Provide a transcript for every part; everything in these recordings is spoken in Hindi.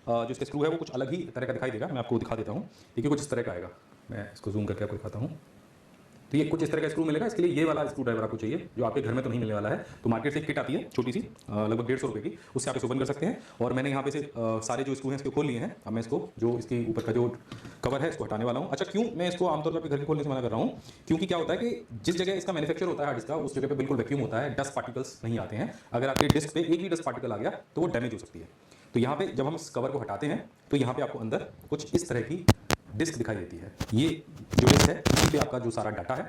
जो इसका स्क्रू है वो कुछ अलग ही तरह का दिखाई देगा। मैं आपको दिखा देता हूँ। देखिए कुछ इस तरह का आएगा, मैं इसको जूम करके आपको दिखाता हूँ। तो ये कुछ इस तरह का स्क्रू मिलेगा। इसके लिए ये वाला स्क्रू ड्राइवर आपको चाहिए, जो आपके घर में तो नहीं मिलने वाला है। तो मार्केट से एक किट आती है छोटी सी, लगभग 150 रुपये की, उससे आप इसको ओपन कर सकते हैं। और मैंने यहाँ पे से सारे जो स्क्रू हैं इसको खोल लिए हैं। अब मैं इसको जो इसके ऊपर का जो कवर है इसको हटाने वाला हूँ। अच्छा, क्यों मैं इसको आमतौर पर घर के खोलने से मना कर रहा हूँ? क्योंकि क्या होता है कि जिस जगह इसका मैन्युफैक्चर होता है हार्ड डिस्क का, उस जगह पे बिल्कुल वैक्यूम होता है, डस्ट पार्टिकल्स नहीं आते हैं। अगर आपके डिस्क पे एक भी डस्ट पार्टिकल आ गया तो वो डैमेज हो सकती है। तो यहाँ पे जब हम इस कवर को हटाते हैं तो यहाँ पे आपको अंदर कुछ इस तरह की डिस्क दिखाई देती है। ये जो डिस्क है इसी पे आपका जो सारा डाटा है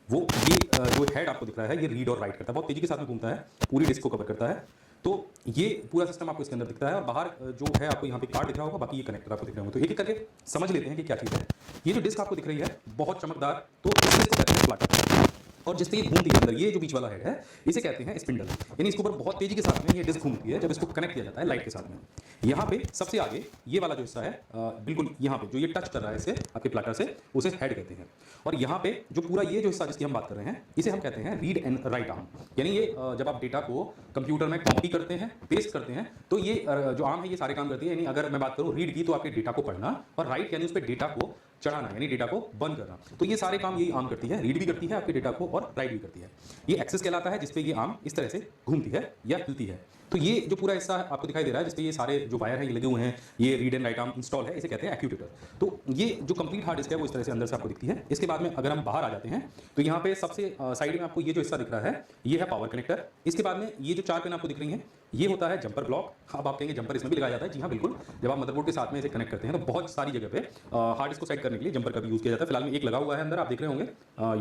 वो ये जो हेड आपको दिख रहा है ये रीड और राइट करता है, बहुत तेजी के साथ में घूमता है, पूरी डिस्क को कवर करता है। तो ये पूरा सिस्टम आपको इसके अंदर दिखता है। और बाहर जो है आपको यहाँ पे कार्ड दिख रहा होगा, बाकी ये कनेक्टर आपको दिख रहे होंगे। तो एक एक करके समझ लेते हैं कि क्या चीज़ है। ये जो डिस्क आपको दिख रही है बहुत चमकदार, तो इस डिस्क को कहते हैं फ्लटर। और जिस पे ये घूमती है अंदर, ये जो बीच वाला हेड है इसे कहते हैं स्पिंडल। यानी इसके ऊपर बहुत तेजी के साथ में ये डिस्क घूमती है जब इसको कनेक्ट किया जाता है लाइट के साथ में। यहाँ पे सबसे आगे ये वाला जो हिस्सा है बिल्कुल यहाँ पे जो ये टच कर रहा है इससे आपके प्लाटर से, उसे हेड कहते हैं। और यहाँ पे जो पूरा ये जो हिस्सा जिसकी हम बात कर रहे हैं इसे हम कहते हैं रीड एंड राइट आर्म। यानी ये जब आप डेटा को कंप्यूटर में कॉपी करते हैं, पेस्ट करते हैं, तो ये जो आर्म है ये सारे काम करती है। यानी अगर मैं बात करूँ रीड की, तो आपके डेटा को पढ़ना, और राइट यानी उस पर डेटा को चढ़ाना, यानी डेटा को बंद करना। तो ये सारे काम यही आर्म करती है, रीड भी करती है आपके डेटा को और राइट भी करती है। ये एक्सेस कहलाता है जिसपे ये आर्म इस तरह से घूमती है या हिलती है। तो ये जो पूरा हिस्सा आपको दिखाई दे रहा है जिसपे ये सारे जो वायर है ये लगे हुए हैं, ये read and right arm install है, इसे कहते हैं एक्यूटेटर। तो ये जो कंप्लीट हार्ड डिस्क है वो इस तरह से अंदर से आपको दिखती है। इसके बाद में अगर हम बाहर आ जाते हैं तो यहाँ पे सबसे साइड में आपको ये जो हिस्सा दिख रहा है ये है पावर कनेक्टर। इसके बाद में ये जो 4 पिन आपको दिख रही हैं ये होता है जंपर ब्लॉक। अब आप कहेंगे जंपर इसमें भी लगाया जाता है, जी हाँ बिल्कुल। जब आप मदरबोर्ड के साथ में इसे कनेक्ट करते हैं तो बहुत सारी जगह पे हार्ड डिस्क को सेट करने के लिए जंपर का भी यूज़ किया जाता है। फिलहाल में एक लगा हुआ है अंदर, आप देख रहे होंगे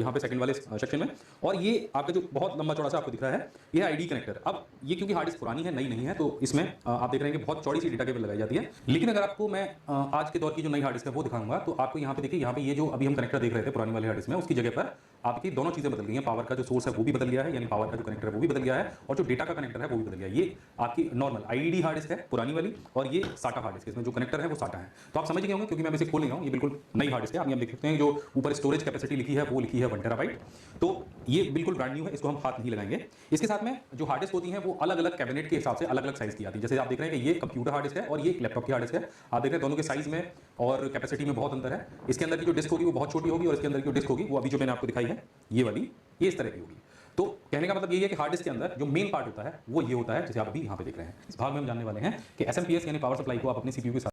यहाँ पे सेकंड वाले सेक्शन में। और ये आपका जो बहुत लंबा चौड़ा सा आपको दिख रहा है ये आईडी कनेक्टर। अब ये क्योंकि हार्ड डिस्क पुरानी है, नई नहीं है, तो इसमें आप देख रहे हैं कि बहुत चौड़ी सी डेटा केबल लगाई जाती है। लेकिन अगर आपको मैं आज के दौर की जो नई हार्ड डिस्क है वो दिखाऊंगा, तो आपको यहाँ पे देखिए, यहाँ पे ये जो अभी हम कनेक्टर देख रहे थे पुरानी वाली हार्ड डिस्क में, उसकी जगह पर आपकी दोनों चीजें बदल गई हैं। पावर का जो सोर्स है वो भी बदल गया है, यानी पावर का जो कनेक्टर है वो भी बदल गया है, और जो डेटा का कनेक्टर है वो भी बदल गया है। ये आपकी नॉर्मल आईडी हार्ड डिस्क है पुरानी वाली, और ये साटा हार्ड डिस्क, इसमें जो कनेक्टर है वो साटा है। तो आप समझ गए होंगे क्योंकि मैं इसे खोल नहीं रहा हूँ, ये बिल्कुल नई हार्ड डिस्क है। आप यहाँ देख सकते हैं जो ऊपर स्टोरेज कैपेसिटी लिखी है वो लिखी है 1 टेराबाइट। तो ये बिल्कुल ब्रांड न्यू है, इसको हम हाथ नहीं लगाएंगे। इसके साथ में जो हार्ड डिस्क होती है वो अलग अलग कैबिनेट के हिसाब से अलग अलग साइज की आती है। जैसे आप देख रहे हैं कि ये कंप्यूटर हार्ड डिस्क है और ये एक लैपटॉप की हार्ड डिस्क है। आप देख रहे हैं दोनों के साइज में और कैपेसिटी में बहुत अंतर है। इसके अंदर की जो डिस्क होगी वो बहुत छोटी होगी, और इसके अंदर की जो डिस्क होगी वो अभी जो मैंने आपको दिखाई है ये वाली, ये इस तरह की होगी। तो कहने का मतलब यही है कि हार्ड डिस्क के अंदर जो मेन पार्ट होता है वो ये होता है, जैसे आप अभी यहाँ पे देख रहे हैं। इस भाग में हम जानने वाले हैं कि एसएमपीएस यानी पावर सप्लाई को आप अपने सीपीयू के साथ